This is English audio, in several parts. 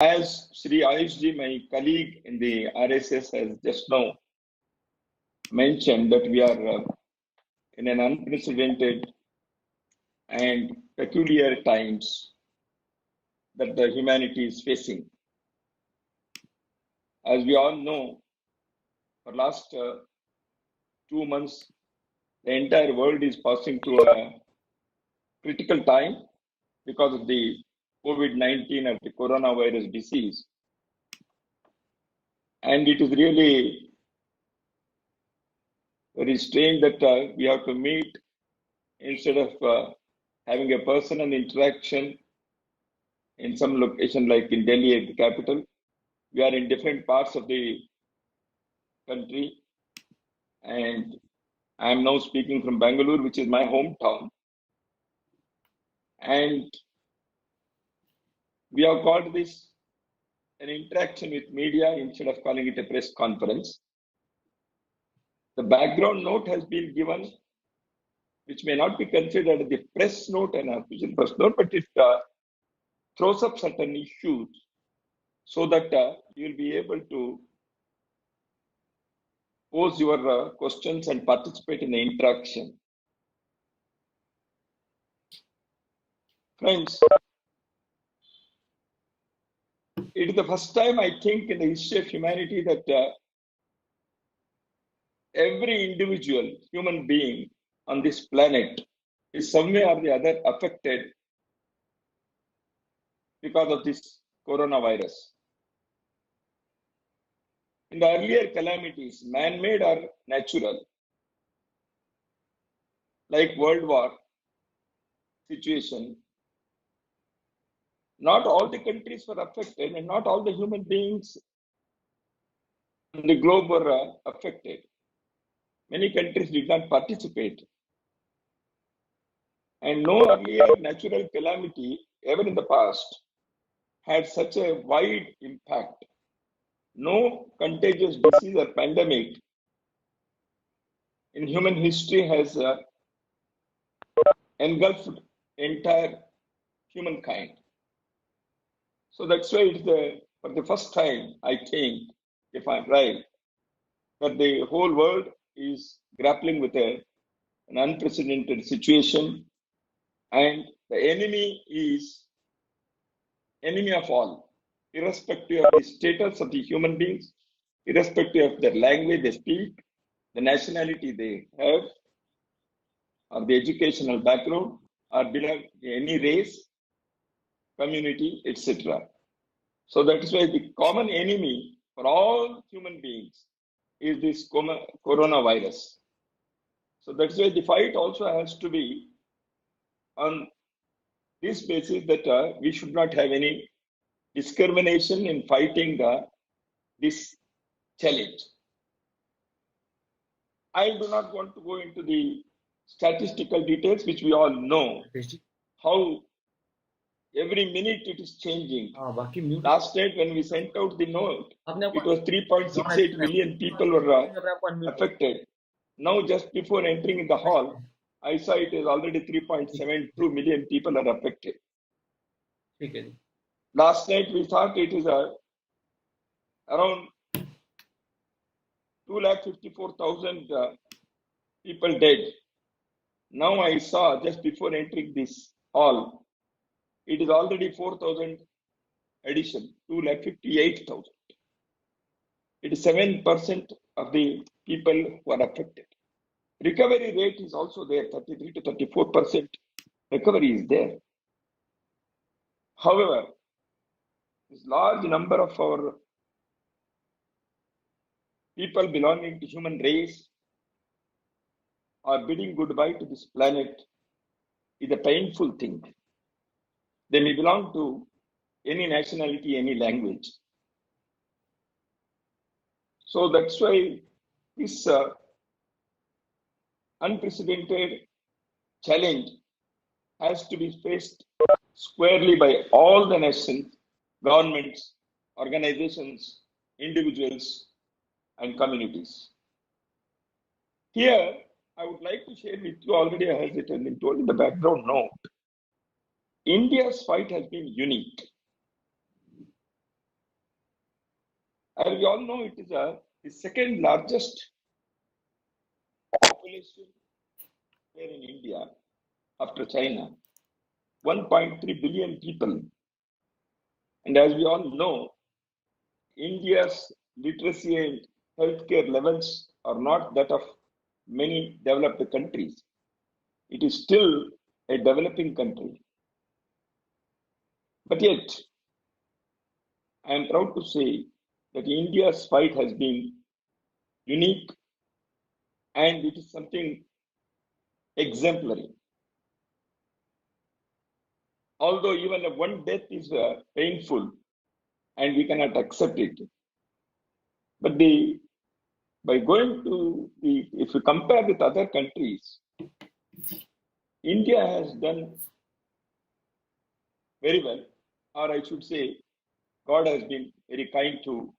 As Sri Ayush ji, my colleague in the RSS, has just now mentioned that we are in an unprecedented and peculiar times that the humanity is facing. As we all know, for last 2 months, the entire world is passing through a critical time because of the COVID-19 or the coronavirus disease. And it is really very strange that we have to meet instead of having a personal interaction in some location like in Delhi, the capital. We are in different parts of the country, and I am now speaking from Bangalore, which is my hometown. And we have called this an interaction with media instead of calling it a press conference. The background note has been given, which may not be considered the press note and official press note, but it throws up certain issues so that you will be able to pose your questions and participate in the interaction. Friends, it is the first time, I think, in the history of humanity that every individual human being on this planet is some way or the other affected because of this coronavirus. In the earlier calamities, man-made or natural, like World War situation, not all the countries were affected and not all the human beings on the globe were affected. Many countries did not participate. And no earlier natural calamity ever in the past had such a wide impact. No contagious disease or pandemic in human history has engulfed entire humankind. So that's why it's for the first time, I think, if I'm right, that the whole world is grappling with an unprecedented situation, and the enemy is enemy of all, irrespective of the status of the human beings, irrespective of the language they speak, the nationality they have, or the educational background, or belong to any race, community, etc. So that is why the common enemy for all human beings is this coronavirus. So that's why the fight also has to be on this basis that we should not have any discrimination in fighting this challenge. I do not want to go into the statistical details, which we all know, how every minute it is changing. Last night when we sent out the note, it was 3.68 million people were affected. Now just before entering the hall, I saw it is already 3.72 million people are affected. Last night we thought it is around 2,54,000 people dead. Now I saw just before entering this hall, it is already 4,000 addition, 2,58,000. It is 7% of the people who are affected. Recovery rate is also there, 33 to 34% recovery is there. However, this large number of our people belonging to human race are bidding goodbye to this planet is a painful thing. They may belong to any nationality, any language. So that's why this unprecedented challenge has to be faced squarely by all the nations, governments, organizations, individuals, and communities. Here, I would like to share with you, already as it has been told in the background note, India's fight has been unique. As we all know, it is the second largest population here in India after China, 1.3 billion people. And as we all know, India's literacy and healthcare levels are not that of many developed countries. It is still a developing country. But yet, I am proud to say that India's fight has been unique and it is something exemplary. Although even one death is painful and we cannot accept it, but by going to if you compare with other countries, India has done very well, or I should say, God has been very kind to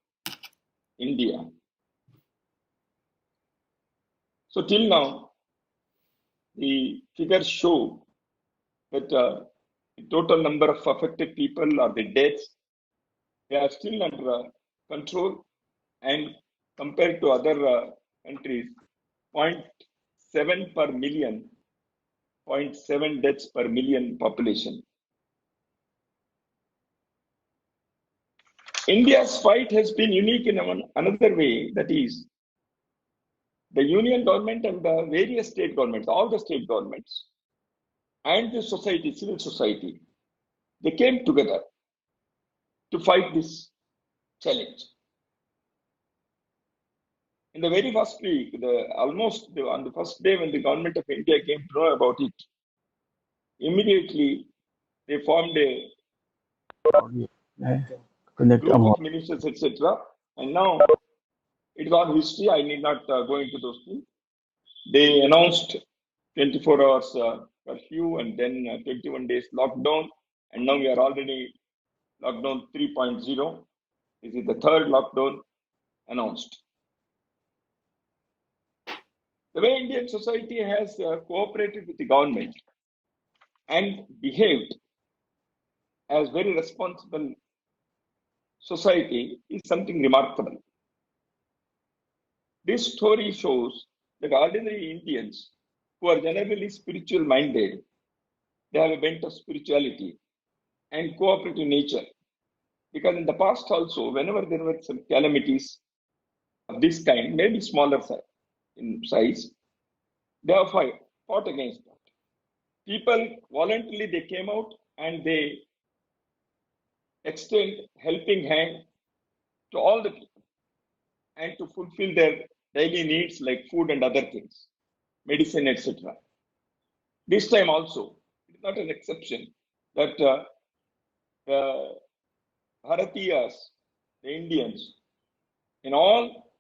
India. So till now, the figures show that the total number of affected people or the deaths, they are still under control, and compared to other countries, 0.7 per million, 0.7 deaths per million population. India's fight has been unique in another way, that is, the union government and the various state governments, all the state governments, and the society, civil society, they came together to fight this challenge. In the very first week, on the first day when the government of India came to know about it, immediately they formed a group of ministers, etc. And now it is all history. I need not go into those things. They announced 24 hours curfew and then 21 days lockdown. And now we are already lockdown 3.0. This is the third lockdown announced. The way Indian society has cooperated with the government and behaved as very responsible society is something remarkable. This story shows that ordinary Indians who are generally spiritual minded, they have a bent of spirituality and cooperative nature. Because in the past also, whenever there were some calamities of this kind, maybe smaller in size, they have fought against that. People voluntarily they came out and they extend helping hand to all the people and to fulfill their daily needs like food and other things, medicine, etc. This time also, it is not an exception that the Bharatiyas, the Indians, in all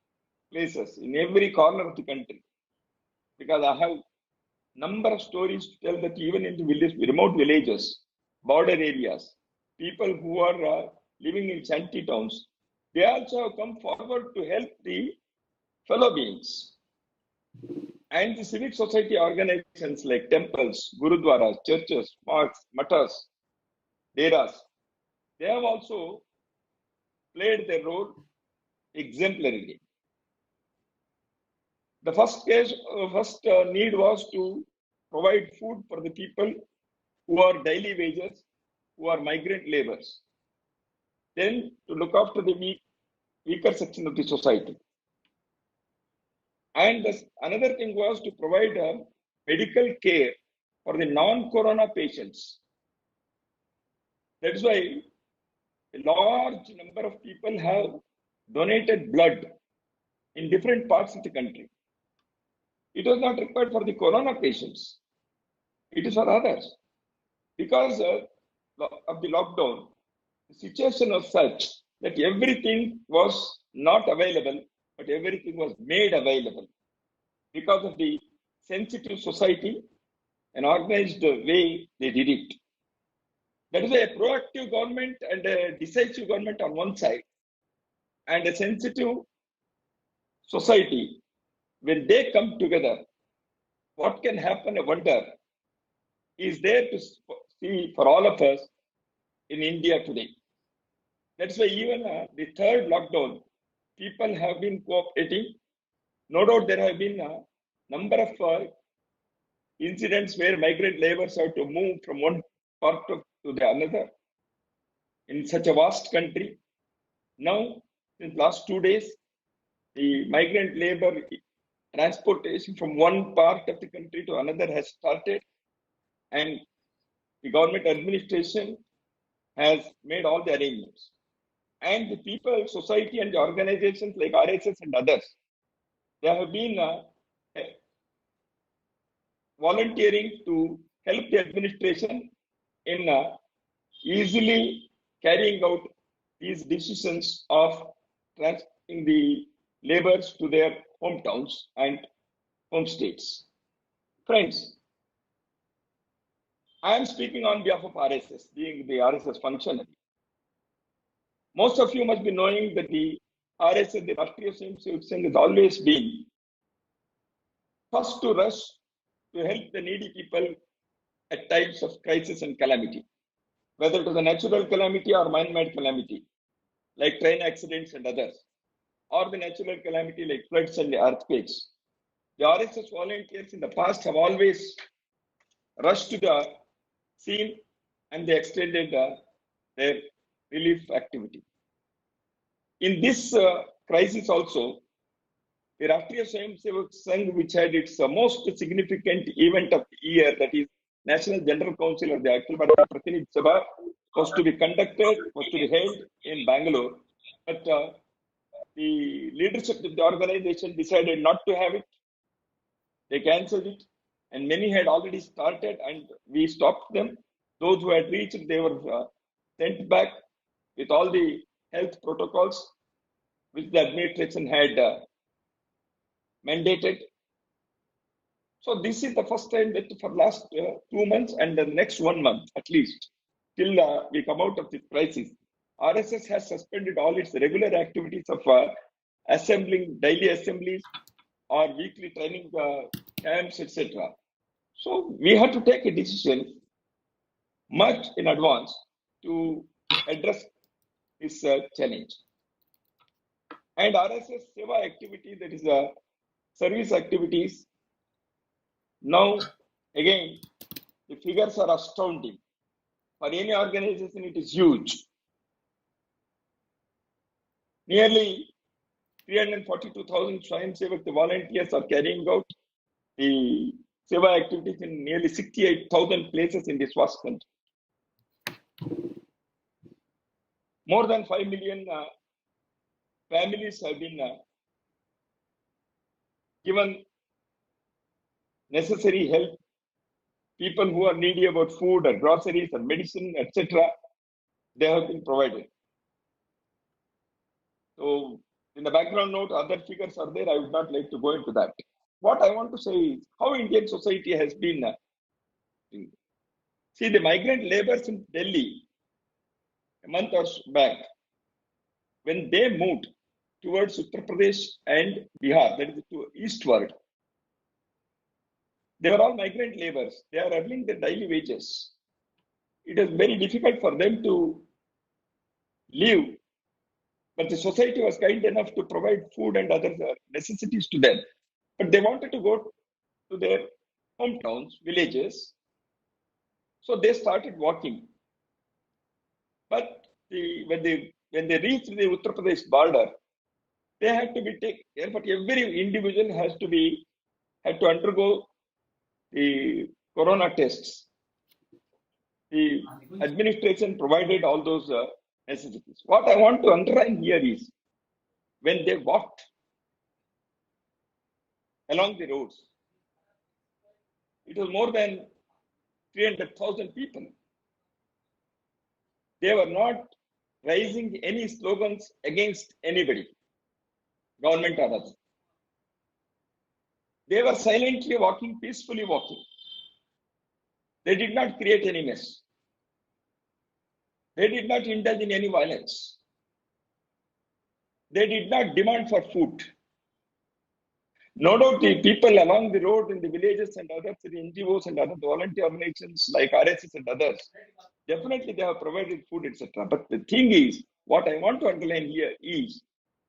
places, in every corner of the country, because I have number of stories to tell that even in the remote villages, border areas, people who are living in shanty towns, they also have come forward to help the fellow beings. And the civic society organizations like temples, gurudwaras, churches, mosques, matas, deras, they have also played their role exemplarily. The first need was to provide food for the people who are daily wages, who are migrant laborers. Then to look after the weaker section of the society. And another thing was to provide medical care for the non-corona patients. That's why a large number of people have donated blood in different parts of the country. It was not required for the corona patients. It is for others. Because of the lockdown, the situation was such that everything was not available, but everything was made available because of the sensitive society and organized way they did it. That is a proactive government and a decisive government on one side, and a sensitive society. When they come together, what can happen, a wonder, is there to see for all of us in India today. That's why even the third lockdown, people have been cooperating. No doubt there have been a number of incidents where migrant laborers have to move from one part to the another in such a vast country. Now, in the last 2 days, the migrant labor transportation from one part of the country to another has started, and the government administration has made all the arrangements. And the people, society, and the organizations like RSS and others, they have been volunteering to help the administration in easily carrying out these decisions of transferring the laborers to their hometowns and home states. Friends, I am speaking on behalf of RSS, being the RSS functionary. Most of you must be knowing that the RSS, the Rashtriya Swayamsevak Sangh, has always been first to rush to help the needy people at times of crisis and calamity, whether it is a natural calamity or man-made calamity, like train accidents and others, or the natural calamity like floods and earthquakes. The RSS volunteers in the past have always rushed to the scene and they extended their relief activity. In this crisis also, the Rashtriya Swayamsevak Sangh, which had its most significant event of the year, that is National General Council of the Akhil Bharatiya Pratinidhi Sabha, was to be conducted, was to be held in Bangalore. But the leadership of the organization decided not to have it. They cancelled it, and many had already started, and we stopped them. Those who had reached, they were sent back with all the health protocols which the administration had mandated. So this is the first time that for last 2 months and the next 1 month at least, till we come out of this crisis, RSS has suspended all its regular activities of assembling daily assemblies or weekly training camps, etc. So we had to take a decision much in advance to address this challenge. And RSS Seva activity, that is service activities, now again the figures are astounding. For any organization, it is huge. Nearly 342,000 Swayamsevak volunteers are carrying out the Seva activities in nearly 68,000 places in this vast country. More than 5 million families have been given necessary help. People who are needy about food or groceries or medicine, etc., they have been provided. So, in the background note, other figures are there. I would not like to go into that. What I want to say is how Indian society has been. See, the migrant laborers in Delhi a month or so back, when they moved towards Uttar Pradesh and Bihar, that is to eastward, they were all migrant laborers. They are earning their daily wages. It is very difficult for them to live, but the society was kind enough to provide food and other necessities to them. But they wanted to go to their hometowns, villages, so they started walking. But when they reached the Uttar Pradesh border, they had to be taken care. But every individual had to undergo the corona tests. The administration provided all those necessities. What I want to underline here is when they walked along the roads, it was more than 300,000 people. They were not raising any slogans against anybody, government or others. They were silently walking, peacefully walking. They did not create any mess. They did not indulge in any violence. They did not demand for food. No doubt the people along the road in the villages and others, the NGOs and other volunteer organizations like RSS and others, definitely they have provided food, etc. But the thing is, what I want to underline here is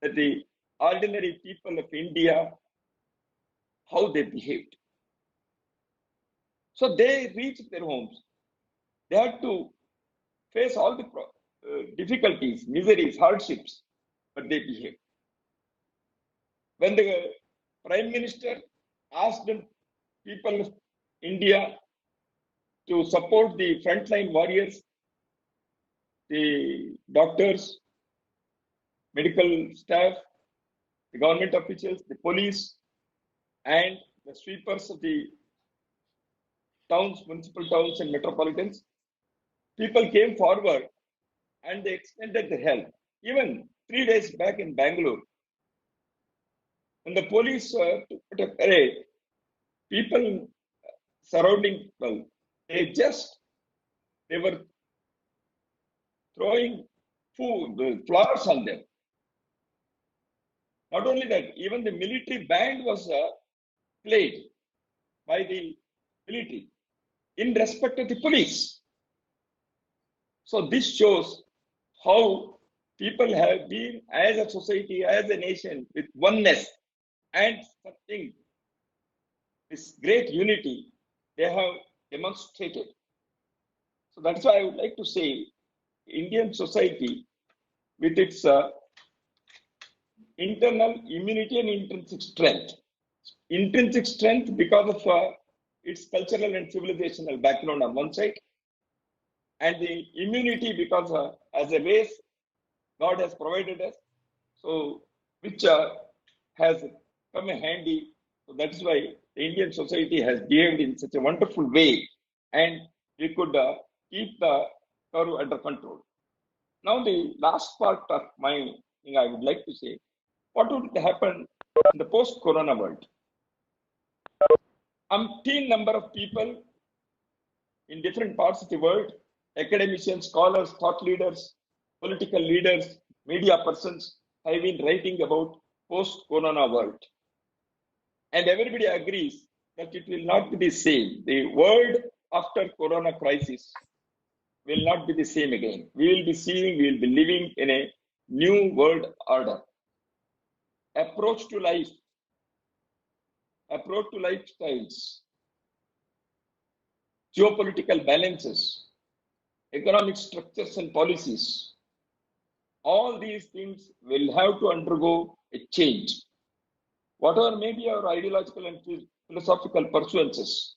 that the ordinary people of India, how they behaved. So they reached their homes. They had to face all the difficulties, miseries, hardships, but they behaved. When the Prime Minister asked the people of India to support the frontline warriors, the doctors, medical staff, the government officials, the police, and the sweepers of the towns, municipal towns, and metropolitans, people came forward and they extended the help. Even 3 days back in Bangalore, when the police put a parade, people surrounding people, they were throwing food, flowers on them. Not only that, even the military band was played by the military in respect of the police. So this shows how people have been, as a society, as a nation, with oneness and something, this great unity, they have demonstrated. So that's why I would like to say, Indian society, with its internal immunity and intrinsic strength. Intrinsic strength because of its cultural and civilizational background on one side, and the immunity because as a race, God has provided us, so which has come in handy. So that's why the Indian society has behaved in such a wonderful way, and we could keep the curve under control. Now, the last part of my thing I would like to say, what would happen in the post-corona world? Umpteen number of people in different parts of the world, academicians, scholars, thought leaders, political leaders, media persons have been writing about post-corona world. And everybody agrees that it will not be the same. The world after corona crisis will not be the same again. We will be living in a new world order. Approach to life, approach to lifestyles, geopolitical balances, economic structures and policies, all these things will have to undergo a change. Whatever may be our ideological and philosophical pursuances,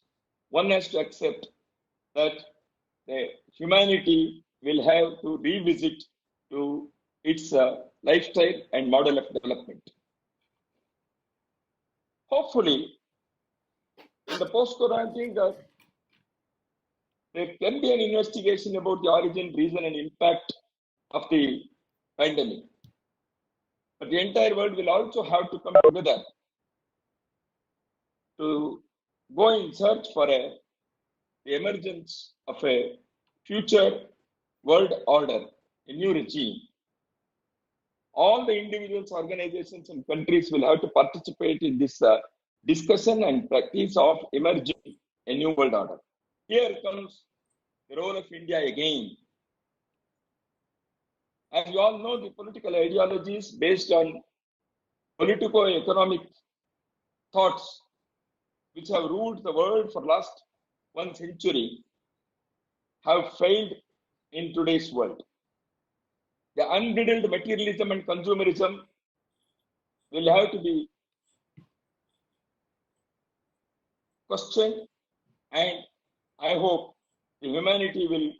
one has to accept that the humanity will have to revisit to its lifestyle and model of development. Hopefully, in the post-corona thing, there can be an investigation about the origin, reason, and impact of the pandemic. But the entire world will also have to come together to go in search for the emergence of a future world order, a new regime. All the individuals, organizations, and countries will have to participate in this discussion and practice of emerging a new world order. Here comes the role of India again. As you all know, the political ideologies based on politico-economic thoughts which have ruled the world for last 1 century have failed in today's world. The unbridled materialism and consumerism will have to be questioned, and I hope the humanity will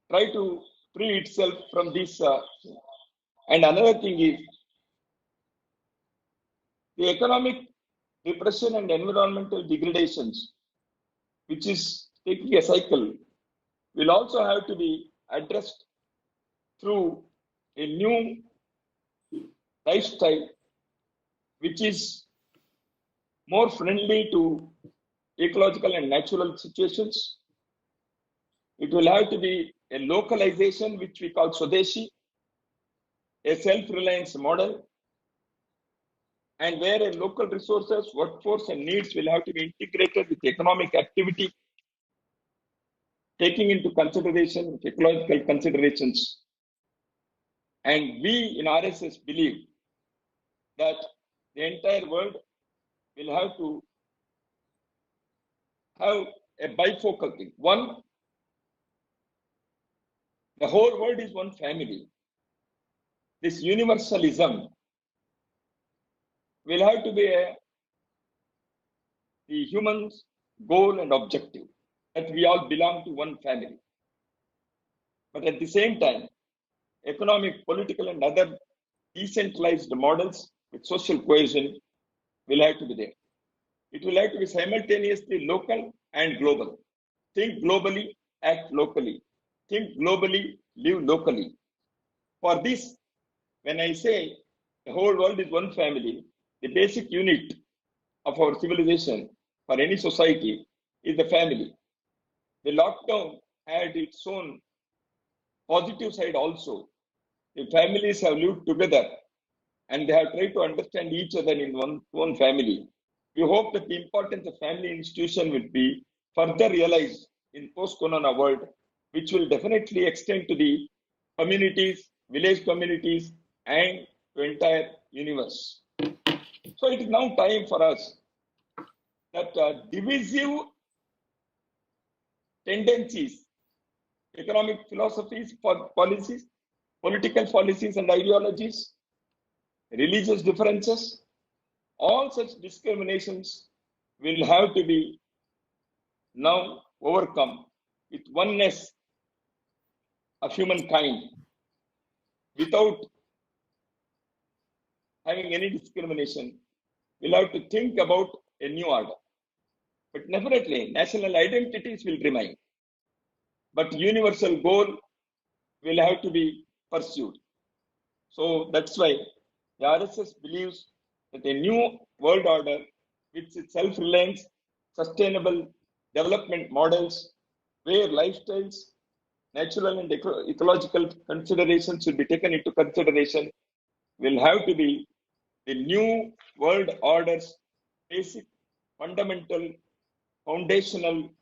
try to free itself from this. And another thing is the economic depression and environmental degradations, which is taking a cycle, will also have to be addressed through a new lifestyle which is more friendly to ecological and natural situations. It will have to be a localization, which we call Swadeshi, a self-reliance model, and where a local resources, workforce, and needs will have to be integrated with economic activity, taking into consideration ecological considerations. And we in RSS believe that the entire world will have to have a bifocal thing. One, the whole world is one family. This universalism will have to be the human's goal and objective, that we all belong to one family. But at the same time, economic, political, and other decentralized models with social cohesion will have to be there. It will have to be simultaneously local and global. Think globally, act locally. Think globally, live locally. For this, when I say the whole world is one family, the basic unit of our civilization for any society is the family. The lockdown had its own positive side also. The families have lived together and they have tried to understand each other in one family. We hope that the importance of family institution will be further realized in post-corona world, which will definitely extend to the communities, village communities, and the entire universe. So it is now time for us that divisive tendencies, economic philosophies, policies, political policies and ideologies, religious differences, all such discriminations will have to be now overcome with oneness of humankind without having any discrimination. We'll have to think about a new order. But definitely, national identities will remain. But universal goal will have to be pursued. So that's why the RSS believes that a new world order with its self-reliance, sustainable development models, where lifestyles, natural and ecological considerations should be taken into consideration, will have to be the new world order's basic, fundamental, foundational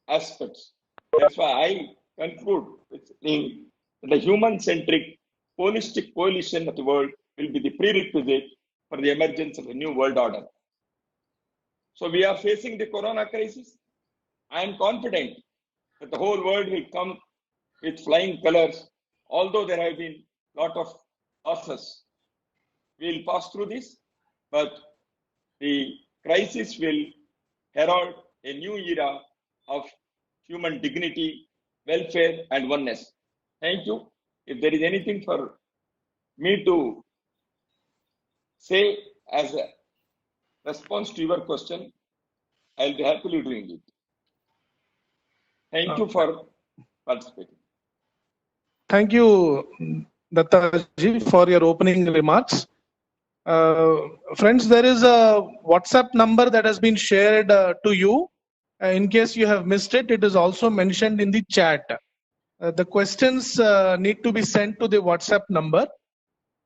aspects. That's why I conclude with saying that the human-centric, holistic coalition of the world will be the prerequisite for the emergence of a new world order. So we are facing the corona crisis. I am confident that the whole world will come with flying colors, although there have been a lot of losses. We will pass through this, but the crisis will herald a new era of human dignity, welfare, and oneness. Thank you. If there is anything for me to say as a response to your question, I'll be happily doing it. Thank you for participating. Thank you, Dattaji, for your opening remarks. Friends, there is a WhatsApp number that has been shared to you. In case you have missed it, it is also mentioned in the chat. The questions need to be sent to the WhatsApp number.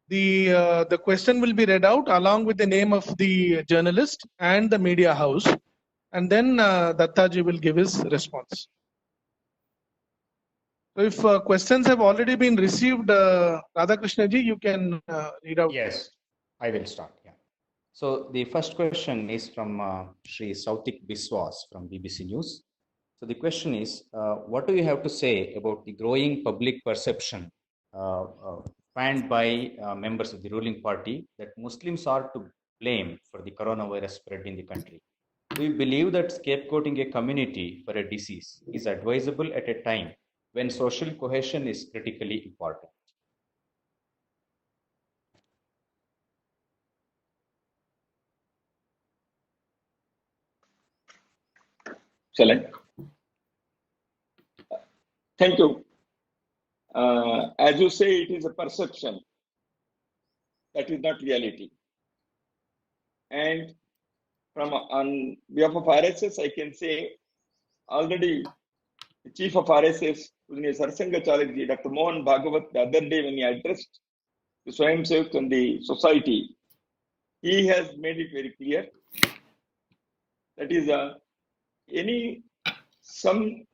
The question will be read out along with the name of the journalist and the media house, and then Dattaji will give his response. So if questions have already been received, Radhakrishnaji, you can read out. Yes, I will start. Yeah. So the first question is from Sri Sautik Biswas from BBC News. So the question is, what do you have to say about the growing public perception fanned by members of the ruling party that Muslims are to blame for the coronavirus spread in the country? Do you believe that scapegoating a community for a disease is advisable at a time when social cohesion is critically important? Excellent. Thank you. As you say, it is a perception. That is not reality. And from on behalf of RSS, I can say already the chief of RSS, Sarsanga Chalakji, Dr. Mohan Bhagavat, the other day when he addressed the Swayam Sevak and the society, he has made it very clear that is some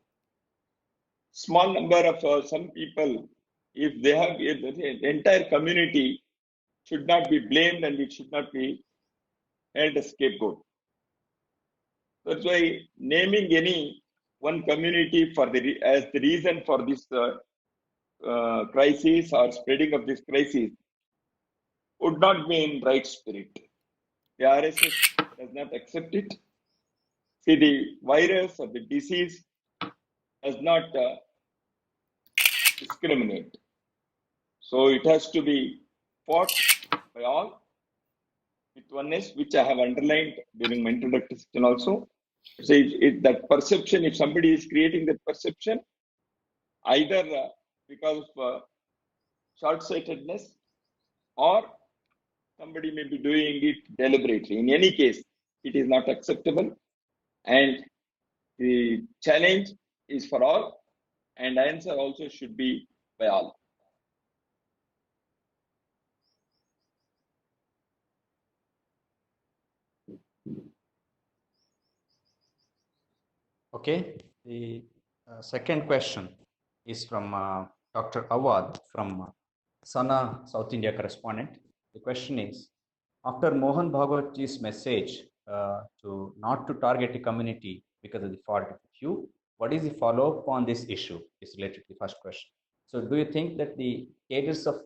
small number of some people, if they have the entire community should not be blamed and it should not be held a scapegoat. That's why naming any one community for as the reason for this crisis or spreading of this crisis would not be in right spirit. The RSS does not accept it. See, the virus or the disease does not discriminate. So it has to be fought by all with oneness, which I have underlined during my introductory section also. So that perception, if somebody is creating that perception, either because of short-sightedness or somebody may be doing it deliberately. In any case, it is not acceptable. And the challenge is for all, and answer also should be by all. Okay, the second question is from Dr. Awad from Sana, South India correspondent. The question is, after Mohan Bhagwatji's message to not to target a community because of the fault of a few, what is the follow-up on this issue? Is related to the first question. So do you think that the cadres of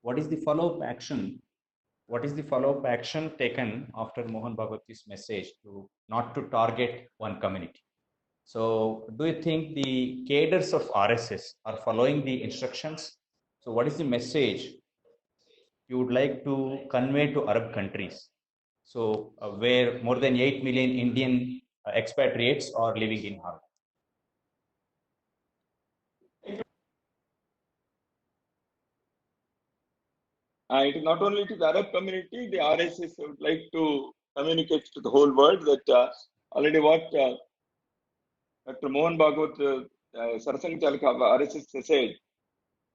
what is the follow-up action? What is the follow-up action taken after Mohan Bhagwatji's message to not to target one community? So do you think the cadres of RSS are following the instructions? So what is the message you would like to convey to Arab countries? So where more than 8 million Indian expatriates are living in Harvard. It is not only to the Arab community, the RSS would like to communicate to the whole world that already what Dr. Mohan Bhagwat, Sarasang Chalaka of RSS said,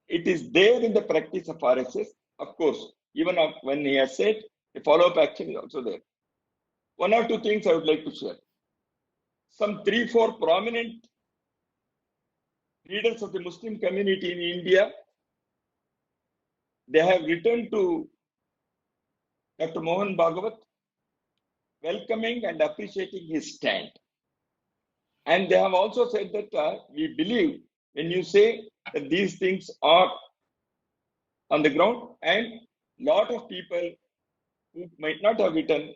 it is there in the practice of RSS. Of course, even when he has said, the follow-up action is also there. One or two things I would like to share. Some 3-4 prominent leaders of the Muslim community in India, they have written to Dr. Mohan Bhagwat, welcoming and appreciating his stand. And they have also said that we believe when you say that these things are on the ground, and lot of people who might not have written,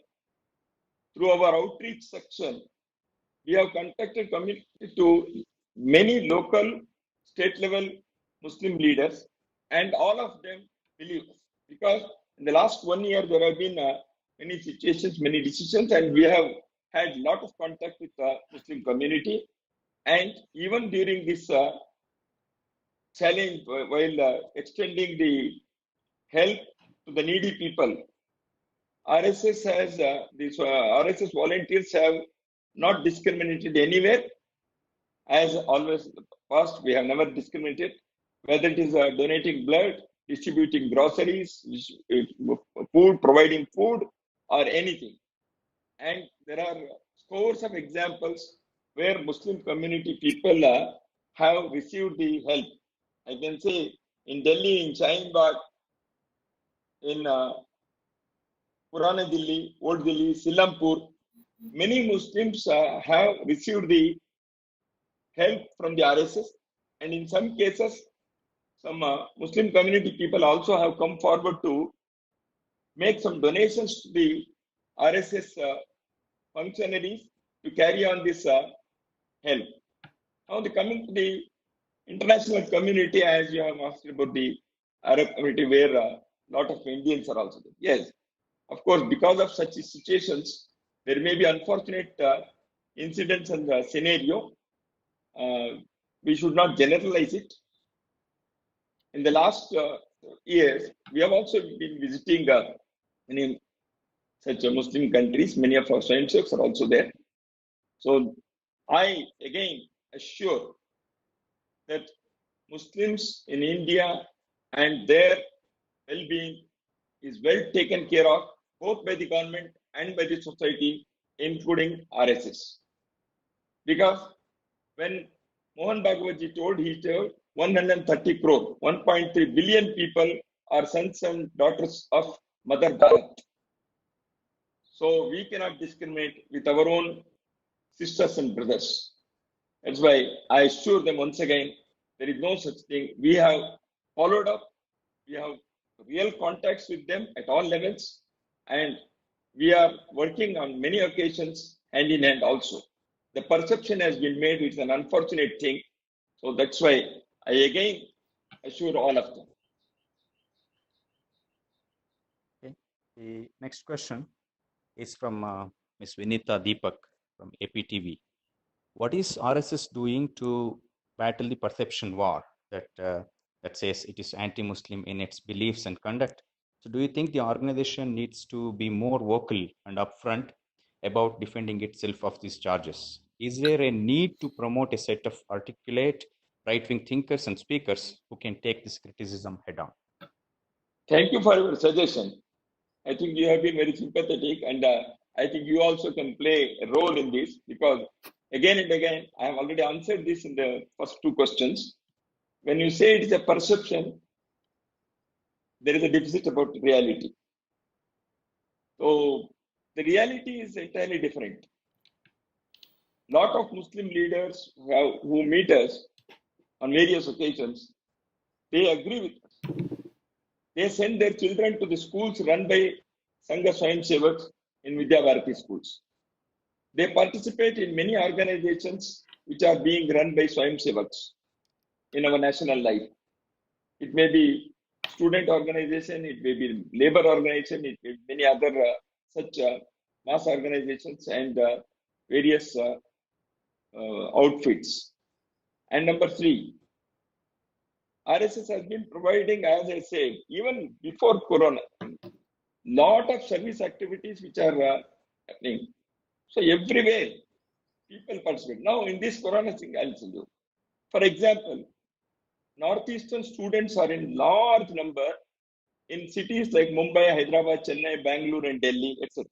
through our outreach section, we have contacted community to many local, state level Muslim leaders, and all of them believe us. Because in the last 1 year, there have been many situations, many decisions, and we have had a lot of contact with the Muslim community. And even during this challenge, while extending the help to the needy people, RSS has these RSS volunteers have not discriminated anywhere. As always in the past, we have never discriminated, whether it is donating blood, distributing groceries, food, providing food, or anything. And there are scores of examples where Muslim community people have received the help. I can say in Delhi, in Shaheen Bagh, in Purana Delhi, Old Delhi, Silampur, many Muslims have received the help from the RSS, and in some cases, some Muslim community people also have come forward to make some donations to the RSS functionaries to carry on this help. Now, coming to the international community, as you have asked about the Arab community, where a lot of Indians are also there. Yes, of course, because of such situations, there may be unfortunate incidents and scenario. We should not generalize it. In the last years, we have also been visiting many such Muslim countries. Many of our friendships are also there. So I again assure that Muslims in India and their well-being is well taken care of both by the government and by the society, including RSS. Because when Mohan Bhagwatji he told 130 crore, 1.3 billion people are sons and daughters of Mother Bharat. So we cannot discriminate with our own sisters and brothers. That's why I assure them once again, there is no such thing. We have followed up. We have real contacts with them at all levels. And we are working on many occasions hand in hand also. The perception has been made, which is an unfortunate thing. So that's why I again assure all of them. Okay. The next question is from Ms. Vinita Deepak from APTV. What is RSS doing to battle the perception war that says it is anti-Muslim in its beliefs and conduct? So do you think the organization needs to be more vocal and upfront about defending itself of these charges? Is there a need to promote a set of articulate right-wing thinkers and speakers who can take this criticism head on? Thank you for your suggestion. I think you have been very sympathetic, and I think you also can play a role in this, because again and again, I have already answered this in the first two questions. When you say it is a perception, there is a deficit about reality. So the reality is entirely different. Lot of Muslim leaders who meet us on various occasions, they agree with us. They send their children to the schools run by Sangha Swayam Sevaks in Vidya Bharati schools. They participate in many organizations which are being run by Swayam Sevaks in our national life. It may be student organization, it may be labor organization, it may be many other such mass organizations and various outfits. And number three, RSS has been providing, as I said, even before Corona, lot of service activities which are happening. So everywhere, people participate. Now in this Corona thing, I'll tell you. For example, Northeastern students are in large number in cities like Mumbai, Hyderabad, Chennai, Bangalore, and Delhi, etc.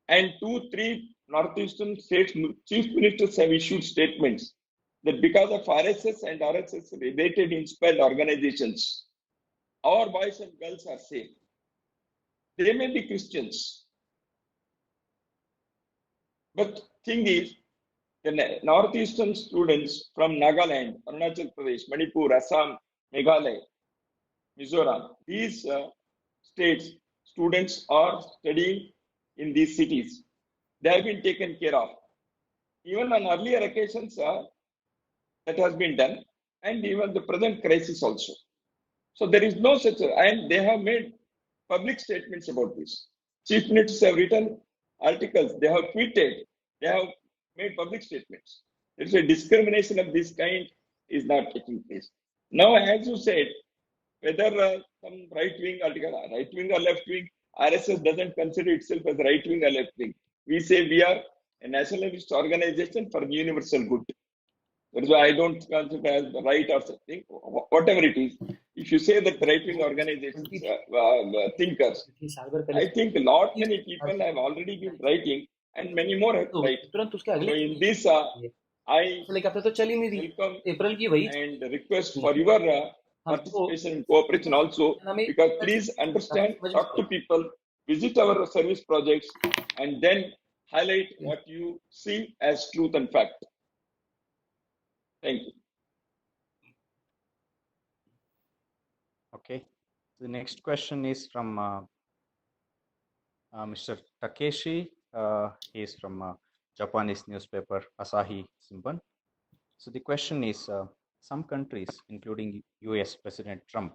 And 2-3 Northeastern states chief ministers have issued statements that because of RSS and RSS related inspired organizations, our boys and girls are safe. They may be Christians, but thing is, the Northeastern students from Nagaland, Arunachal Pradesh, Manipur, Assam, Meghalaya, Mizoram, these states, students are studying in these cities. They have been taken care of. Even on earlier occasions, that has been done, and even the present crisis also. So there is no such, and they have made public statements about this. Chief ministers have written articles, they have tweeted, they have made public statements. There's a discrimination of this kind is not taking place. Now, as you said, whether some right-wing article, right-wing or left-wing, RSS doesn't consider itself as right-wing or left-wing. We say we are a nationalist organization for the universal good. That's why I don't consider as the right or something, whatever it is. If you say that right-wing organizations, thinkers, I think a lot many people have already been writing, and many more have written. So in this, I welcome and request for your participation and cooperation also, because please understand, talk to people, visit our service projects, and then highlight what you see as truth and fact. Thank you. Okay. The next question is from Mr. Takeshi. He is from Japanese newspaper Asahi Shimbun. So the question is, some countries, including US President Trump,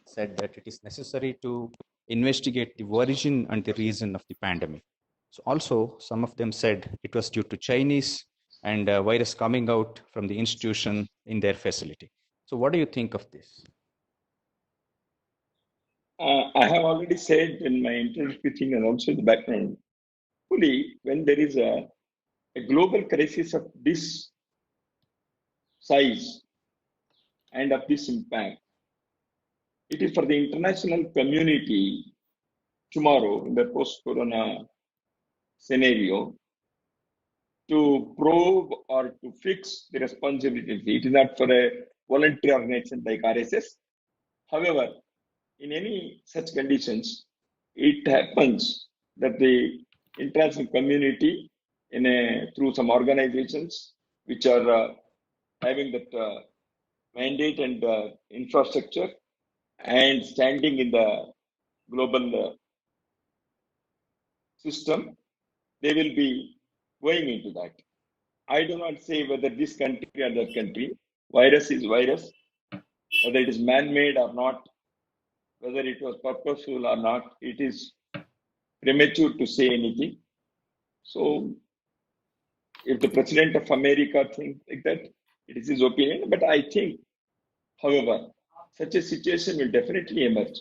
said that it is necessary to investigate the origin and the reason of the pandemic. So also, some of them said it was due to Chinese and virus coming out from the institution in their facility. So what do you think of this? I have already said in my introductory thing and also in the background, fully when there is a global crisis of this size and of this impact, it is for the international community tomorrow in the post-corona scenario to probe or to fix the responsibility. It is not for a voluntary organization like RSS. However, in any such conditions, it happens that the international community, through some organizations which are having that mandate and infrastructure and standing in the global system, they will be going into that. I do not say whether this country or that country, virus is virus, whether it is man-made or not, whether it was purposeful or not, it is premature to say anything. So if the President of America thinks like that, it is his opinion. But I think, however, such a situation will definitely emerge,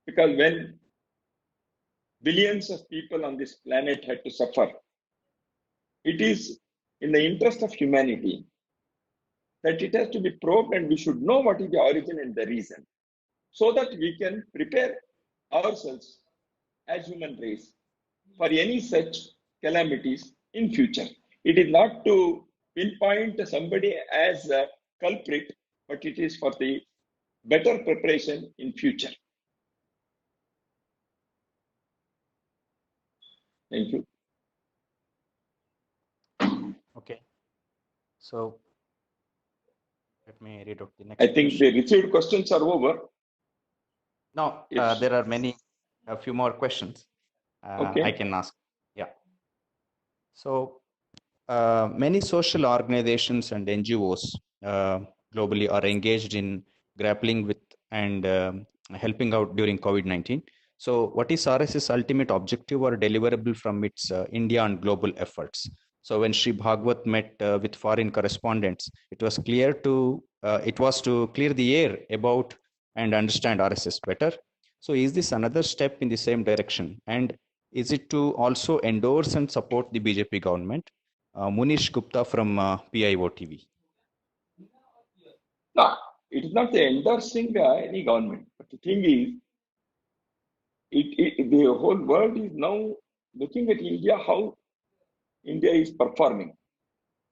because when billions of people on this planet had to suffer, it is in the interest of humanity that it has to be probed, and we should know what is the origin and the reason, so that we can prepare ourselves as human race for any such calamities in future. It is not to pinpoint somebody as a culprit, but it is for the better preparation in future. Thank you. Okay. So let me read out the next. I think question. the received questions are over. No, Yes. there are a few more questions Okay. I can ask. Yeah. So many social organizations and NGOs globally are engaged in grappling with and helping out during COVID-19. So what is RSS ultimate objective or deliverable from its India and global efforts? So when Sri Bhagwat met with foreign correspondents, it was to clear the air about and understand RSS better. So is this another step in the same direction? And is it to also endorse and support the BJP government? Munish Gupta from PIO TV. No, it is not endorsing any government. But the thing is, the whole world is now looking at India, how India is performing.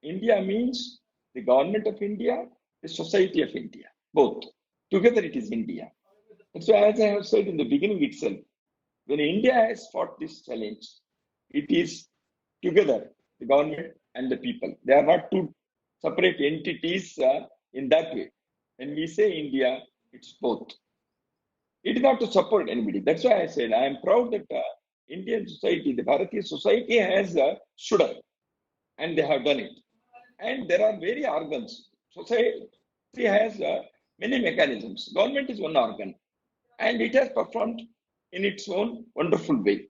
India means the government of India, the society of India, both. Together it is India. And so, as I have said in the beginning itself, when India has fought this challenge, it is together, the government and the people. They are not two separate entities in that way. When we say India, it's both. It is not to support anybody. That's why I said I am proud that Indian society, the Bharatiya society has stood up, and they have done it. And there are various organs. Society has many mechanisms. Government is one organ, and it has performed in its own wonderful way.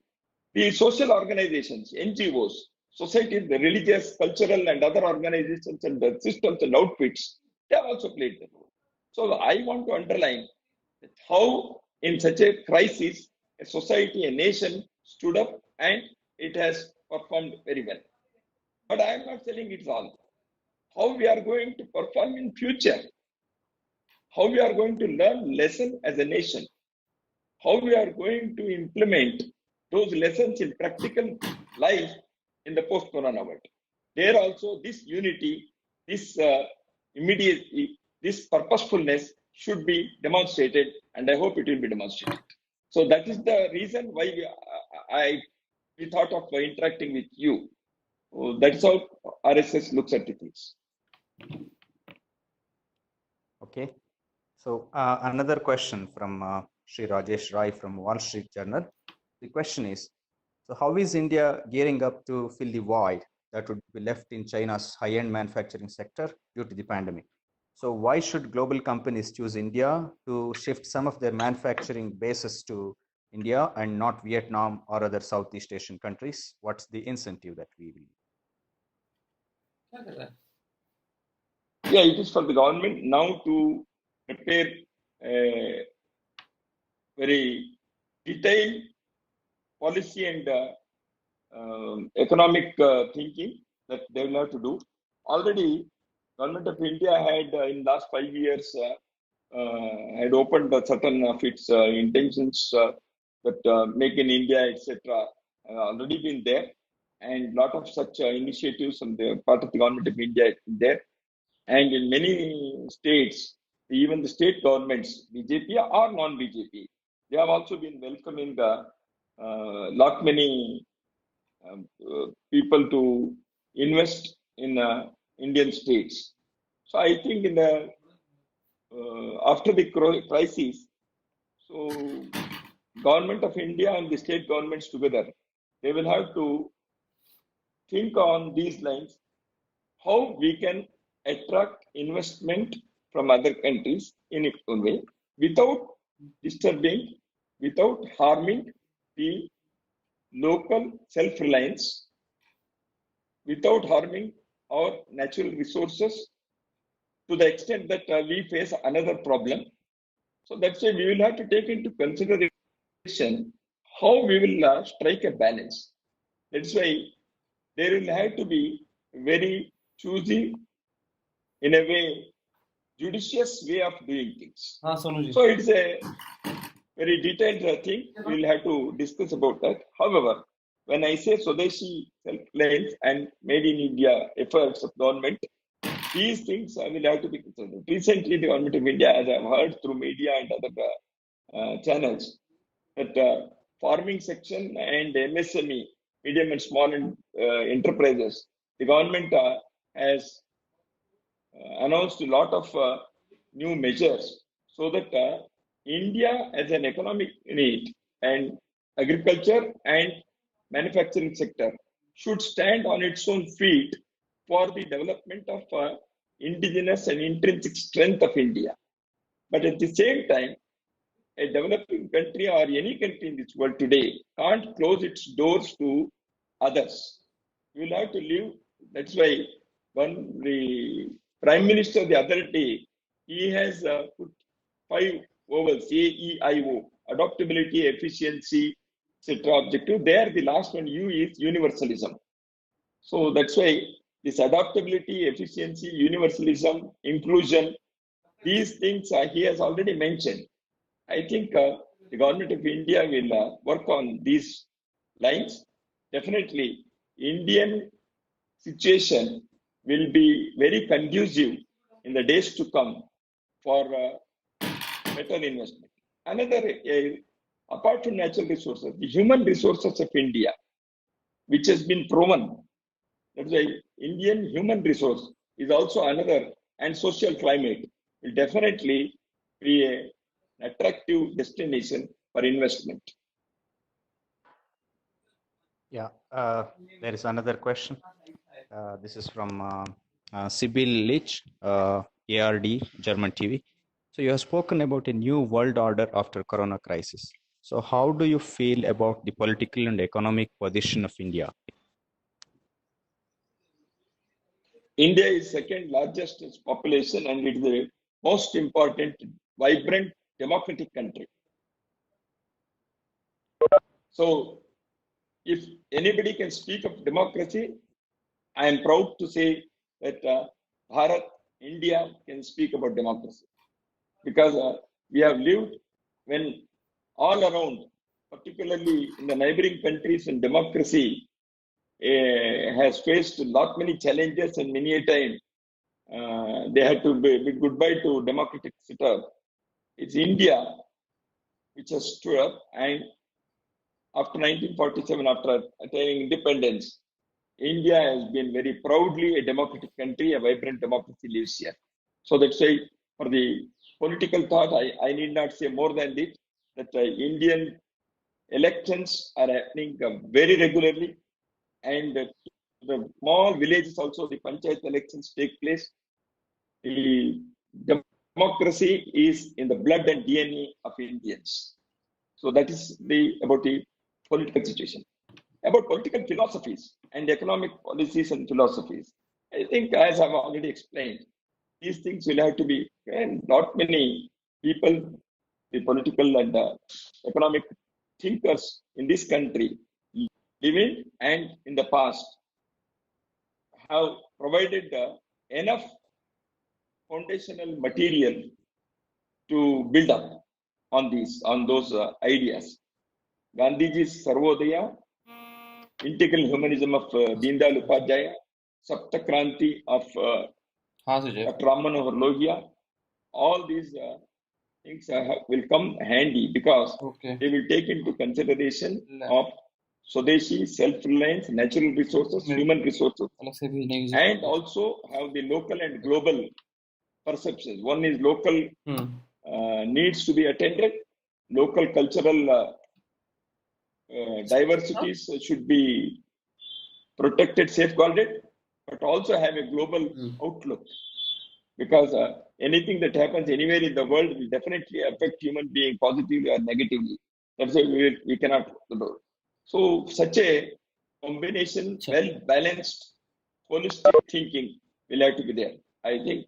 The social organizations, NGOs, societies, the religious, cultural, and other organizations and the systems and outfits, they have also played the role. So I want to underline how in such a crisis, a society, a nation stood up and it has performed very well. But I am not telling it's all. How we are going to perform in future, how we are going to learn lesson as a nation, how we are going to implement those lessons in practical life in the post-corona world. There also this unity, this immediacy, this purposefulness should be demonstrated, and I hope it will be demonstrated. So that is the reason why we thought of interacting with you. That's how RSS looks at the things. Okay. So another question from Sri Rajesh Rai from Wall Street Journal. The question is, so how is India gearing up to fill the void that would be left in China's high-end manufacturing sector due to the pandemic? So why should global companies choose India to shift some of their manufacturing bases to India and not Vietnam or other Southeast Asian countries? What's the incentive that we will? Yeah, it is for the government now to prepare a very detailed policy and economic thinking that they will have to do. Already, government of India had in last 5 years had opened certain of its intentions that make in India, etc. Already been there, and lot of such initiatives on the part of the government of India there. And in many states, even the state governments, BJP or non-BJP, They have also been welcoming lot many people to invest in Indian states. So I think in the after the crisis, so government of India and the state governments together, they will have to think on these lines, how we can attract investment from other countries in its own way without disturbing, without harming the local self-reliance, without harming our natural resources to the extent that we face another problem. So that's why we will have to take into consideration how we will strike a balance. That's why there will have to be very choosy, in a way, judicious way of doing things. So it's a very detailed thing. We'll have to discuss about that. However, when I say Swadeshi self-reliance and made in India efforts of government, these things will have to be considered. Recently, the government of India, as I've heard through media and other channels, that farming section and MSME, medium and small enterprises, the government has announced a lot of new measures so that India as an economic unit and agriculture and manufacturing sector should stand on its own feet for the development of indigenous and intrinsic strength of India. But at the same time, a developing country or any country in this world today can't close its doors to others. You will have to live. That's why when the Prime Minister the other day, he has put 5 ovals, AEIO, adaptability, efficiency, etc. objective. There, the last one, U, is universalism. So that's why this adaptability, efficiency, universalism, inclusion, these things he has already mentioned. I think the government of India will work on these lines. Definitely, Indian situation will be very conducive in the days to come for better investment. Another, apart from natural resources, the human resources of India, which has been proven, that's why Indian human resource is also another, and social climate will definitely be an attractive destination for investment. Yeah, there is another question. This is from Sibyl Lich, ARD, German TV. So you have spoken about a new world order after Corona crisis. So how do you feel about the political and economic position of India? India is second largest population and it is the most important, vibrant, democratic country. So if anybody can speak of democracy, I am proud to say that Bharat, India can speak about democracy. Because we have lived when all around, particularly in the neighboring countries, when democracy has faced lot many challenges, and many a time they had to bid goodbye to democratic setup. It's India which has stood up, and after 1947, after attaining independence, India has been very proudly a democratic country, a vibrant democracy lives here. So that's why for the political thought, I need not say more than this, that Indian elections are happening very regularly, and the small villages also, the panchayat elections take place. The democracy is in the blood and DNA of Indians. So that is about the political situation. About political philosophies and economic policies and philosophies, I think, as I've already explained, these things will have to be, and not many people, the political and economic thinkers in this country, living and in the past, have provided enough foundational material to build up on those ideas. Gandhiji's Sarvodaya, integral humanism of Deen Dayal Upadhyaya, Sapta Kranti of Dr. Ram Manohar Lohia, all these things will come handy because Okay. they will take into consideration ले, of Swadeshi, self-reliance, natural resources, मेरे human resources, अलग से भेजने की and जरूरत also have the local and global perceptions. One is local needs to be attended, local cultural diversities should be protected, safeguarded, but also have a global outlook. Because anything that happens anywhere in the world will definitely affect human being positively or negatively. That's why we cannot do. So such a combination, अच्छा well balanced, holistic thinking will have to be there. I think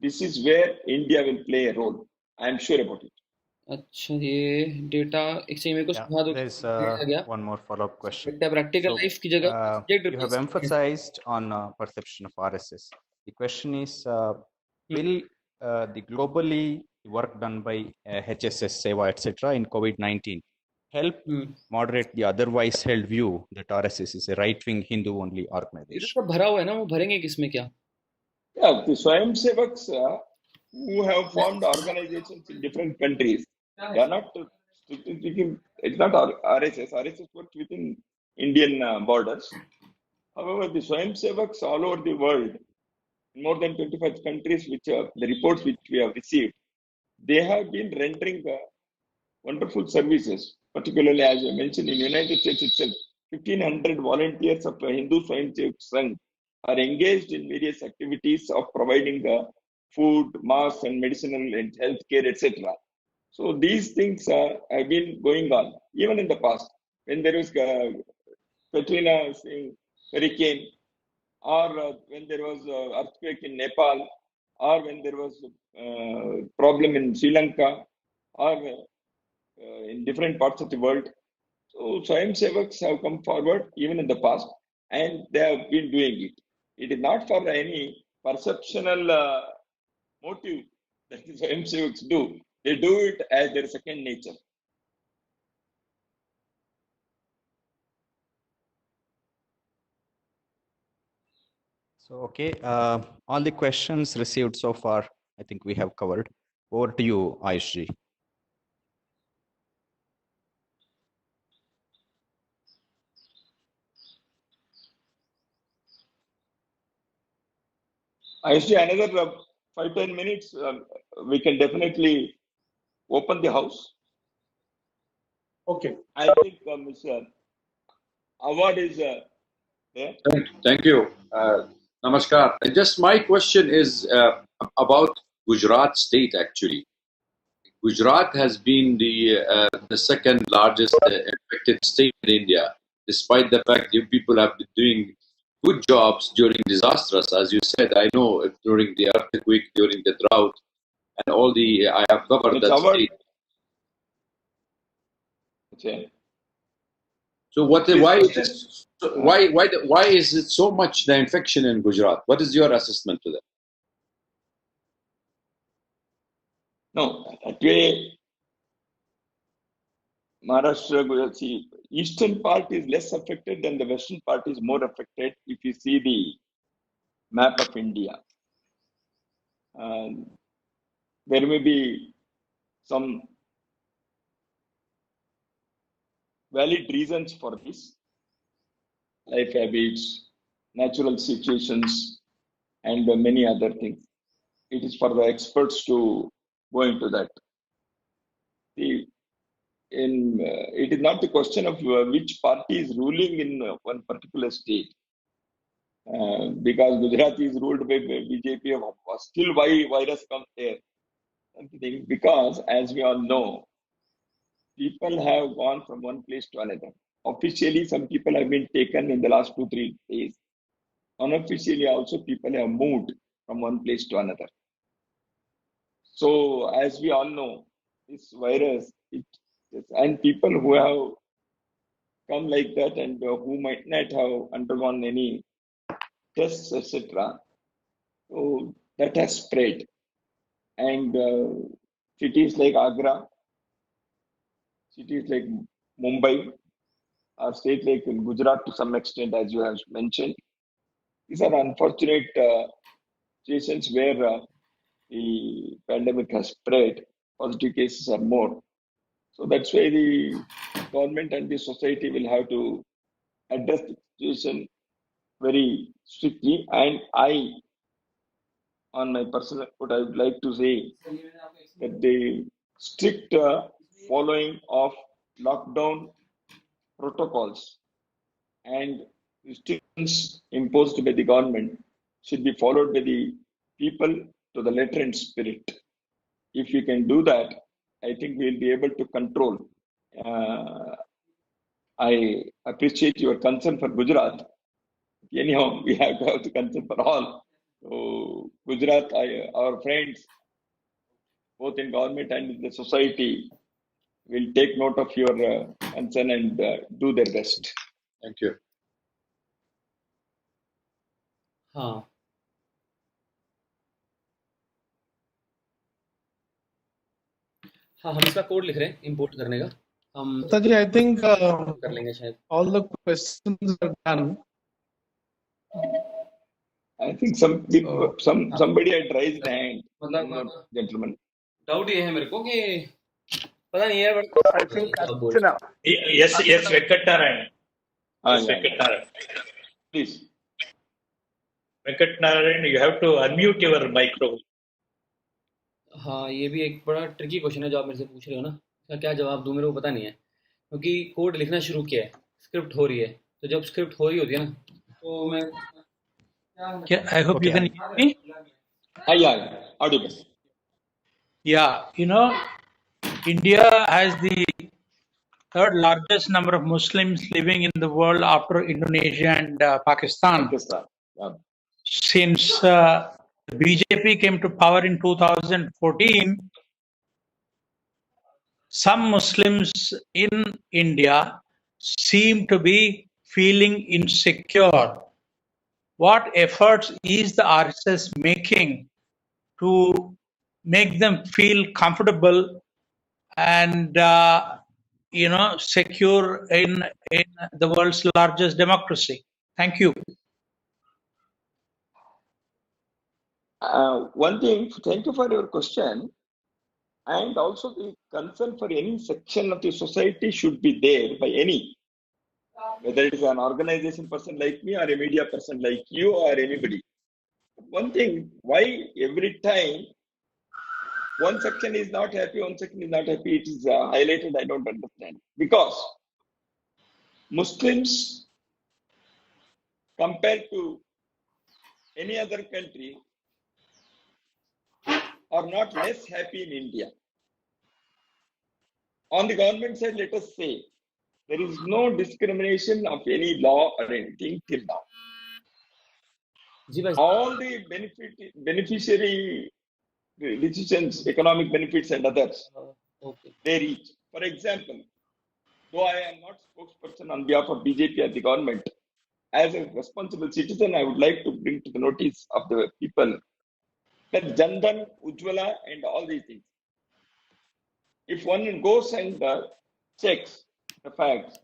this is where India will play a role. I am sure about it. अच्छा ये data एक से मेरे को Yeah, समझा दो there's आ गया one more follow-up question. Data practical So, life की जगह subject you have based emphasized on perception of RSS. The question is, will the globally work done by HSS, Seva, etc. in COVID-19 help moderate the otherwise held view that RSS is a right-wing Hindu-only ये तो organization? सब भरा हुआ है ना वो भरेंगे किसमें क्या Yeah, the Swayam Sevaks who have formed organizations in different countries, they are not strictly speaking, it's not RSS. RSS works within Indian borders. However, the Swayam Sevaks all over the world, in more than 25 countries, which the reports which we have received, they have been rendering wonderful services, particularly as I mentioned in the United States itself, 1,500 volunteers of Hindu Swayam Sevak Sangh are engaged in various activities of providing food, masks, and medicinal and healthcare, etc. So these things have been going on even in the past. When there was Katrina hurricane, or when there was earthquake in Nepal, or when there was problem in Sri Lanka, or in different parts of the world. So Swayam Sevaks have come forward even in the past, and they have been doing it. It is not for any perceptional motive that the Swayam Sevaks do. They do it as their second nature. So, okay, all the questions received so far, I think we have covered. Over to you, Ayush. I see another 5-10 minutes. We can definitely open the house. Okay. I think Mr. Awad is there. Thank you. Namaskar. Just my question is about Gujarat state actually. Gujarat has been the second largest affected state in India, despite the fact that people have been doing good jobs during disasters. As you said, I know during the earthquake, during the drought, and all the I have covered It's that Awad. state. Okay. So what? This Why is question- this? Why is it so much the infection in Gujarat? What is your assessment to that? No, that way Maharashtra, Gujarat, see, eastern part is less affected and the western part is more affected if you see the map of India. There may be some valid reasons for this, life habits, natural situations, and many other things. It is for the experts to go into that. It is not the question of which party is ruling in one particular state. Because Gujarat is ruled by BJP, still why virus comes there? Because as we all know, people have gone from one place to another. Officially, some people have been taken in the last 2-3 days. Unofficially, also people have moved from one place to another. So, as we all know, this virus, and people who have come like that and who might not have undergone any tests, etc. So that has spread. And cities like Agra, cities like Mumbai, or states like in Gujarat to some extent, as you have mentioned, these are unfortunate situations where the pandemic has spread positive cases are more. So that's why the government and the society will have to address the situation very strictly. And I, on my personal, what I would like to say that the strict following of lockdown protocols and restrictions imposed by the government should be followed by the people to the letter and spirit. If we can do that, I think we'll be able to control. I appreciate your concern for Gujarat. Anyhow, we have to have the concern for all. So Gujarat, our friends, both in government and in the society, will take note of your concern and do their best. Thank you. हाँ हाँ हम इसका code लिख रहे हैं import करने का हम Lataji, I think कर लेंगे शायद all the questions are done. I think some people, somebody had raised hand. मतलब Gentlemen. डाउट ये है मेरे को कि पता नहीं है but I think आप बोल Archana. Yes, Venkatnarayan. Yes, Yeah. Venkatnarayan. Please. Venkatnarayan, you have to unmute your microphone. हाँ ये भी एक बड़ा ट्रिकी क्वेश्चन है जो आप मेरे से पूछ रहे हो ना इसका क्या जवाब दूं मेरे को पता नहीं है क्योंकि कोड लिखना शुरू किया है स्क्रिप्ट हो रही है तो जब स्क्रिप्ट हो रही होती है ना तो मैं Yeah, I hope you can hear me. Yeah, audible. Yeah, India has the third largest number of Muslims living in the world after Indonesia and Pakistan. Pakistan. Yeah. Since the BJP came to power in 2014, some Muslims in India seem to be feeling insecure. What efforts is the RSS making to make them feel comfortable and secure in the world's largest democracy? Thank you. One thing, thank you for your question. And also the concern for any section of the society should be there by any, whether it is an organization person like me or a media person like you or anybody. One thing, why every time one section is not happy, one section is not happy, it is highlighted, I don't understand. Because Muslims, compared to any other country, are not less happy in India. On the government side, let us say, there is no discrimination of any law or anything till now. All the beneficiary decisions, economic benefits and others, they reach. For example, though I am not spokesperson on behalf of BJP or the government, as a responsible citizen, I would like to bring to the notice of the people that Jan Dhan, Ujjwala and all these things. If one goes and checks the facts,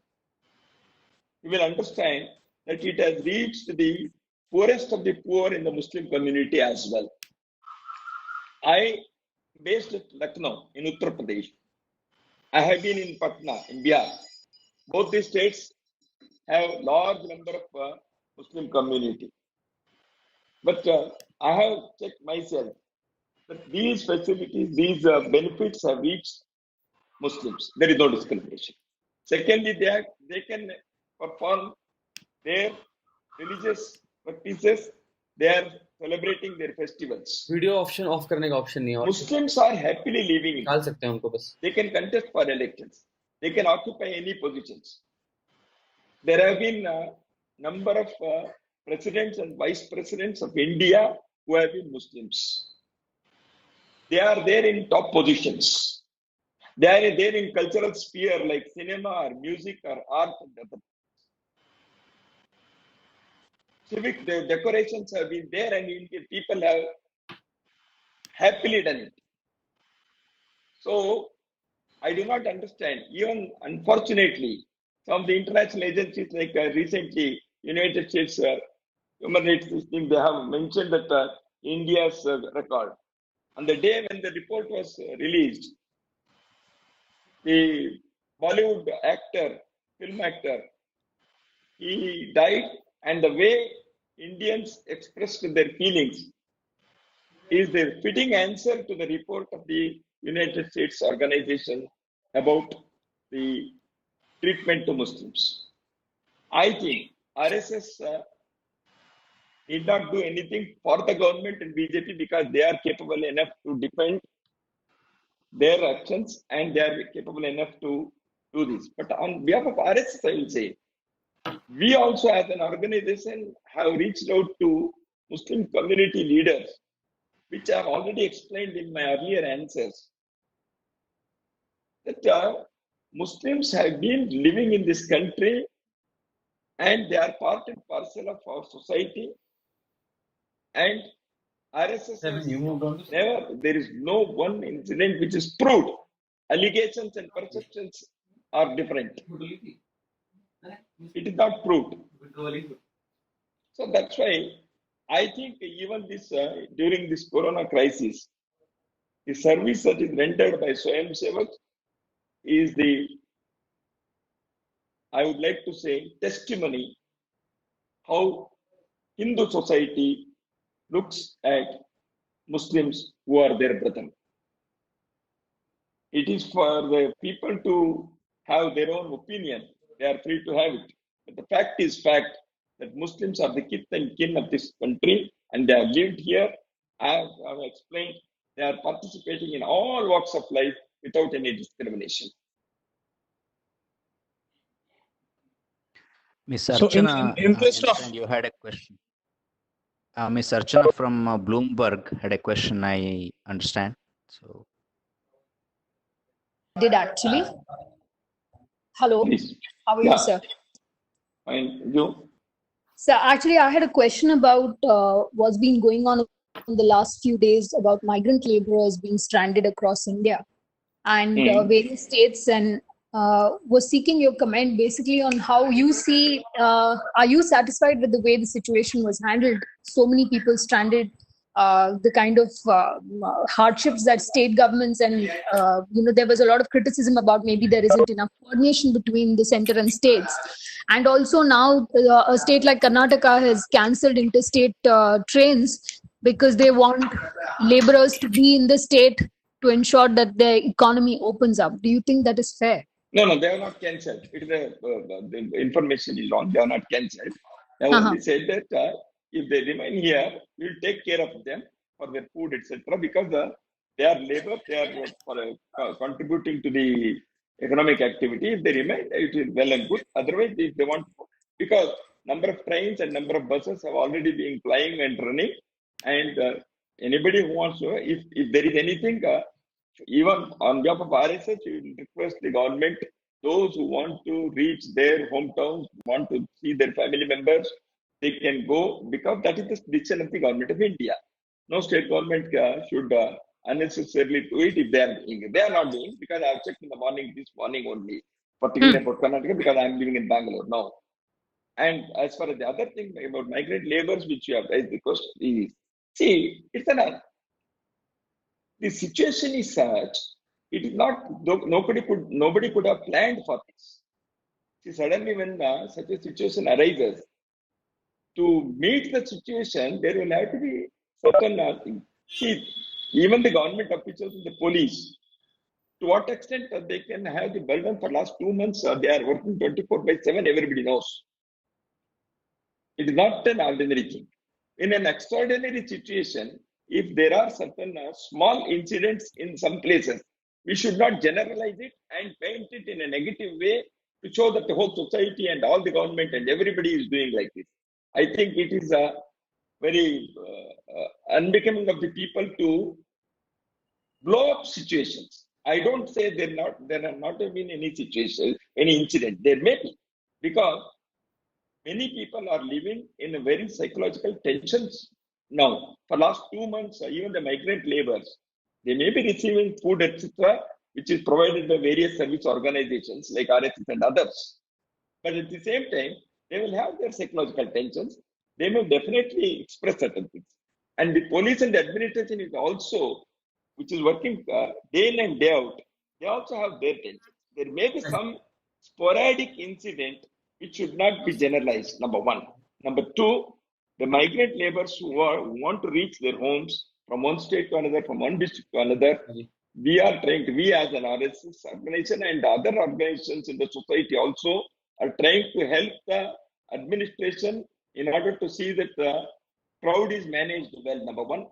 you will understand that it has reached the poorest of the poor in the Muslim community as well. I based at Lucknow in Uttar Pradesh. I have been in Patna in Bihar. Both these states have large number of Muslim community. But I have checked myself that these facilities, these benefits have reached Muslims. There is no discrimination. Secondly, they can perform their religious practices. They are celebrating their festivals. Video option of करने का option नहीं है और Muslims are happily living in. डाल सकते हैं उनको बस They can contest for elections. They can occupy any positions. There have been a number of presidents and vice presidents of India who have been Muslims. They are there in top positions. They are there in cultural sphere like cinema or music or art and other. Civic decorations have been there and Indian people have happily done it. So I do not understand. Even unfortunately, some of the international agencies like recently United States Human Rights System, they have mentioned that India's record. On the day when the report was released, the Bollywood actor, film actor, he died, and the way Indians expressed their feelings is the fitting answer to the report of the United States organization about the treatment to Muslims. I think RSS need not do anything for the government and BJP because they are capable enough to defend their actions and they are capable enough to do this. But on behalf of RSS, I will say, we also as an organization have reached out to Muslim community leaders, which I have already explained in my earlier answers, that Muslims have been living in this country and they are part and parcel of our society. And RSS has never, there is no one incident which is proved. Allegations and perceptions are different. It is not proved. So that's why I think even this during this Corona crisis, the service that is rendered by Swayam Sevak is the, I would like to say, testimony how Hindu society looks at Muslims who are their brethren. It is for the people to have their own opinion. They are free to have it. But the fact is fact that Muslims are the kith and kin of this country and they have lived here. As I have explained, they are participating in all walks of life without any discrimination. Miss So Archana, in interest I understand you had a question. Miss Archana from Bloomberg had a question, I understand. So Did actually. Hello, Please. how are Yeah. you, sir? Fine. You? So actually, I had a question about what's been going on in the last few days about migrant laborers being stranded across India, and various states, and was seeking your comment basically on how you see. Are you satisfied with the way the situation was handled? So many people stranded. The kind of hardships that state governments and there was a lot of criticism about maybe there isn't enough coordination between the center and states, and also now a state like Karnataka has cancelled interstate trains because they want laborers to be in the state to ensure that the economy opens up. Do you think that is fair? No, they have not cancelled. It is the information is wrong. They have not cancelled. They have only said that if they remain here, we will take care of them for their food, etc. Because they are labor, they are contributing to the economic activity. If they remain, it is well and good. Otherwise, if they want, because number of trains and number of buses have already been flying and running, and anybody who wants to, if there is anything, even on behalf of RSS, we will request the government, those who want to reach their hometowns, want to see their family members, they can go, because that is the decision of the government of India. No state government should unnecessarily do it if they are doing it. They are not doing it, because I have checked in the morning, this morning only, particularly about Karnataka, because I am living in Bangalore now. And as far as the other thing about migrant laborers, which you have raised, the question is, see, it's the situation is such, it is not, nobody could have planned for this. See, suddenly when such a situation arises, to meet the situation, there will have to be certain see, even the government officials and the police, to what extent they can have the burden for last 2 months, they are working 24/7, everybody knows. It is not an ordinary thing. In an extraordinary situation, if there are certain small incidents in some places, we should not generalize it and paint it in a negative way to show that the whole society and all the government and everybody is doing like this. I think it is very unbecoming of the people to blow up situations. I don't say there have not been any situation, any incident. There may be, because many people are living in a very psychological tensions now. For last 2 months, even the migrant laborers, they may be receiving food, etc., which is provided by various service organizations like RSS and others. But at the same time, they will have their psychological tensions. They may definitely express certain things. And the police and the administration is also, which is working day in and day out they also have their tensions. There may be some sporadic incident which should not be generalized, number one. Number two, the migrant laborers who want to reach their homes from one state to another, from one district to another, we are trying to, we as an RSS organization and other organizations in the society also are trying to help the administration in order to see that the crowd is managed well, number one.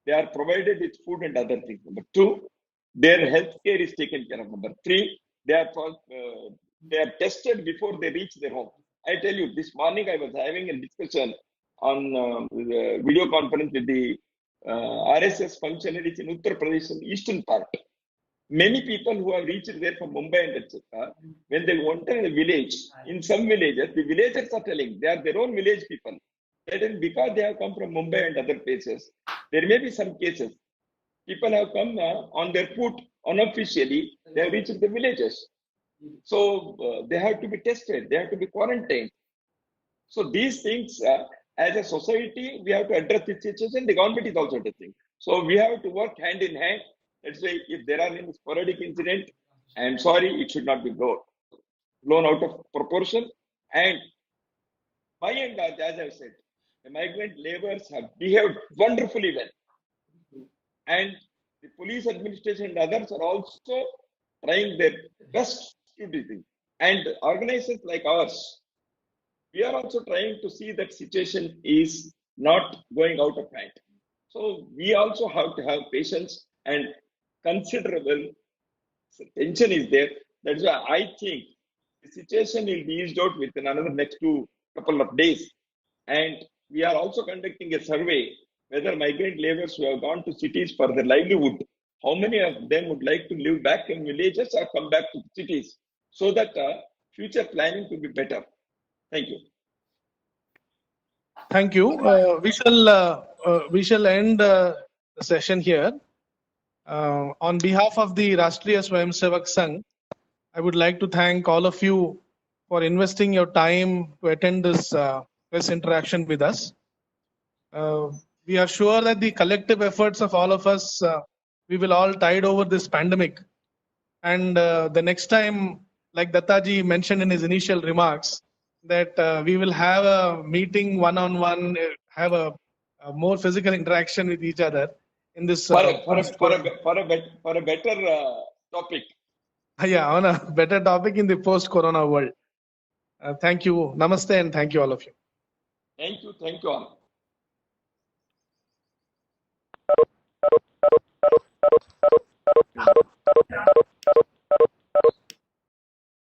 They are provided with food and other things. Number two, their health care is taken care of. Number three, they are tested before they reach their home. I tell you, this morning I was having a discussion on video conference with the RSS functionaries in Uttar Pradesh in eastern part. Many people who have reached there from Mumbai and etc., when they enter the village, in some villages, the villagers are telling they are their own village people. That is because they have come from Mumbai and other places. There may be some cases. People have come on their foot unofficially, they have reached the villages. So they have to be tested, they have to be quarantined. So these things, as a society, we have to address this situation. The government is also addressing. So we have to work hand in hand. Let's say if there are any sporadic incident, I am sorry, it should not be blown out of proportion. And by and large, as I said, the migrant laborers have behaved wonderfully well. And the police administration and others are also trying their best to do this. And organizations like ours, we are also trying to see that situation is not going out of hand. So we also have to have patience, and considerable tension is there. That's why I think the situation will be eased out within another next couple of days. And we are also conducting a survey whether migrant laborers who have gone to cities for their livelihood, how many of them would like to live back in villages or come back to cities, so that future planning could be better. Thank you. Thank you. We shall end the session here. On behalf of the Rashtriya Swayamsevak Sangh, I would like to thank all of you for investing your time to attend this press interaction with us. We are sure that the collective efforts of all of us, we will all tide over this pandemic. And the next time, like Dattaji mentioned in his initial remarks, that we will have a meeting one-on-one, have a more physical interaction with each other in this for a better topic. Yeah, on a better topic in the post-corona world. Thank you. Namaste, and thank you all of you. Thank you. Thank you all.